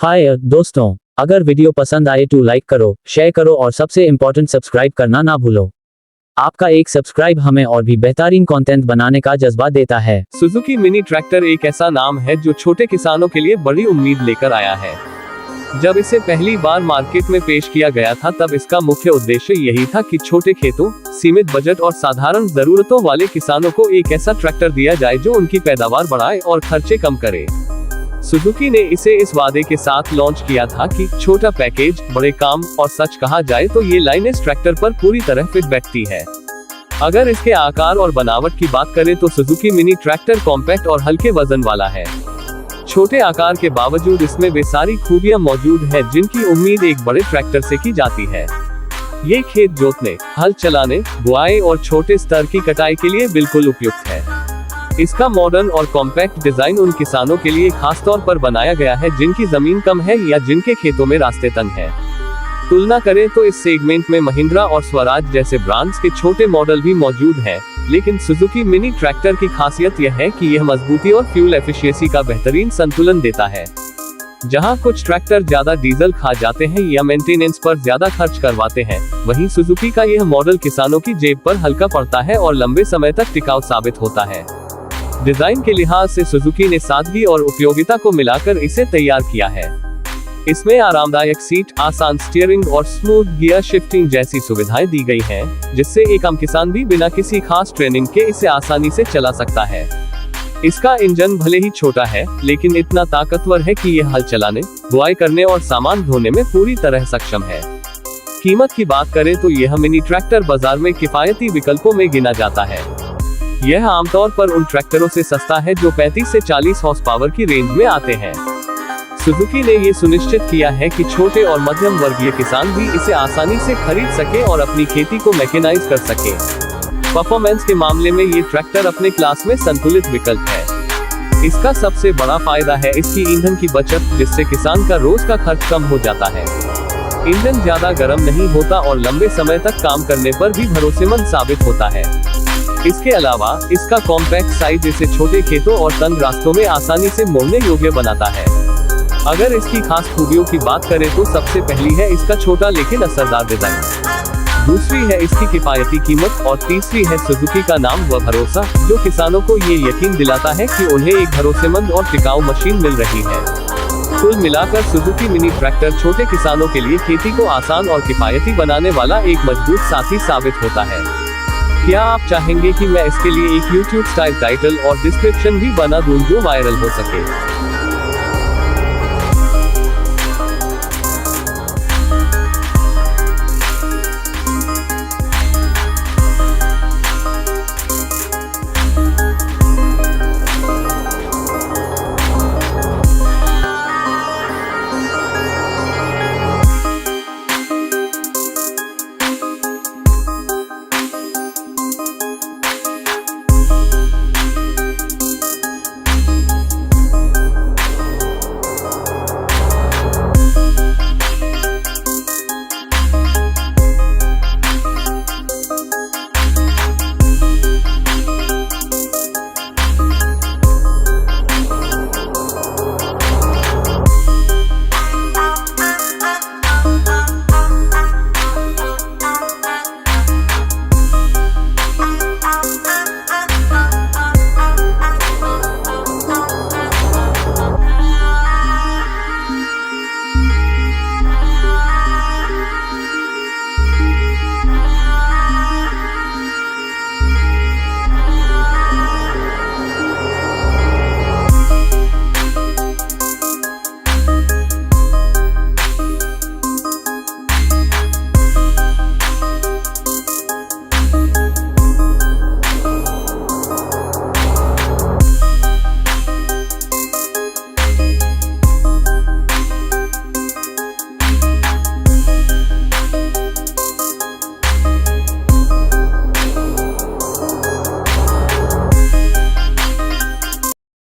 हाय दोस्तों, अगर वीडियो पसंद आए तो लाइक करो, शेयर करो और सबसे इम्पोर्टेंट सब्सक्राइब करना ना भूलो। आपका एक सब्सक्राइब हमें और भी बेहतरीन कंटेंट बनाने का जज्बा देता है। सुजुकी मिनी ट्रैक्टर एक ऐसा नाम है जो छोटे किसानों के लिए बड़ी उम्मीद लेकर आया है। जब इसे पहली बार मार्केट में पेश किया गया था तब इसका मुख्य उद्देश्य यही था कि छोटे खेतों, सीमित बजट और साधारण जरूरतों वाले किसानों को एक ऐसा ट्रैक्टर दिया जाए जो उनकी पैदावार बढ़ाए और खर्चे कम करे। सुजुकी ने इसे इस वादे के साथ लॉन्च किया था कि छोटा पैकेज, बड़े काम, और सच कहा जाए तो ये लाइन इस ट्रैक्टर पर पूरी तरह फिट बैठती है। अगर इसके आकार और बनावट की बात करें तो सुजुकी मिनी ट्रैक्टर कॉम्पैक्ट और हल्के वजन वाला है। छोटे आकार के बावजूद इसमें वे सारी खूबियां मौजूद हैं जिनकी उम्मीद एक बड़े ट्रैक्टर से की जाती है। ये खेत जोतने, हल चलाने, बुआई और छोटे स्तर की कटाई के लिए बिल्कुल उपयुक्त है। इसका मॉडर्न और कॉम्पैक्ट डिजाइन उन किसानों के लिए खास तौर पर बनाया गया है जिनकी जमीन कम है या जिनके खेतों में रास्ते तंग हैं। तुलना करें तो इस सेगमेंट में महिंद्रा और स्वराज जैसे ब्रांड्स के छोटे मॉडल भी मौजूद हैं, लेकिन सुजुकी मिनी ट्रैक्टर की खासियत यह है कि यह मजबूती और फ्यूल एफिशिएंसी का बेहतरीन संतुलन देता है। जहां कुछ ट्रैक्टर ज्यादा डीजल खा जाते हैं या मेंटेनेंस पर ज्यादा खर्च करवाते हैं, वहीं सुजुकी का यह मॉडल किसानों की जेब पर हल्का पड़ता है और लंबे समय तक टिकाऊ साबित होता है। डिजाइन के लिहाज से सुजुकी ने सादगी और उपयोगिता को मिलाकर इसे तैयार किया है। इसमें आरामदायक सीट, आसान स्टीयरिंग और स्मूथ गियर शिफ्टिंग जैसी सुविधाएं दी गई हैं, जिससे एक आम किसान भी बिना किसी खास ट्रेनिंग के इसे आसानी से चला सकता है। इसका इंजन भले ही छोटा है, लेकिन इतना ताकतवर है कि यह हल चलाने, बुआई करने और सामान ढोने में पूरी तरह सक्षम है। कीमत की बात करें तो यह मिनी ट्रैक्टर बाजार में किफायती विकल्पों में गिना जाता है। यह आमतौर पर उन ट्रैक्टरों से सस्ता है जो 35 से 40 हॉर्स पावर की रेंज में आते हैं। सुजुकी ने ये सुनिश्चित किया है कि छोटे और मध्यम वर्गीय किसान भी इसे आसानी से खरीद सके और अपनी खेती को मैकेनाइज कर सके। परफॉर्मेंस के मामले में ये ट्रैक्टर अपने क्लास में संतुलित विकल्प है। इसका सबसे बड़ा फायदा है इसकी ईंधन की बचत, जिससे किसान का रोज का खर्च कम हो जाता है। इंजन ज्यादा गर्म नहीं होता और लंबे समय तक काम करने पर भी भरोसेमंद साबित होता है। इसके अलावा इसका कॉम्पैक्ट साइज इसे छोटे खेतों और तंग रास्तों में आसानी से मोड़ने योग्य बनाता है। अगर इसकी खास खूबियों की बात करें तो सबसे पहली है इसका छोटा लेकिन असरदार डिजाइन, दूसरी है इसकी किफायती कीमत और तीसरी है सुजुकी का नाम व भरोसा, जो किसानों को ये यकीन दिलाता है कि उन्हें एक भरोसेमंद और टिकाऊ मशीन मिल रही है। कुल मिलाकर सुजुकी मिनी ट्रैक्टर छोटे किसानों के लिए खेती को आसान और किफायती बनाने वाला एक मजबूत साथी साबित होता है। क्या आप चाहेंगे कि मैं इसके लिए एक YouTube स्टाइल टाइटल और डिस्क्रिप्शन भी बना दूं जो वायरल हो सके?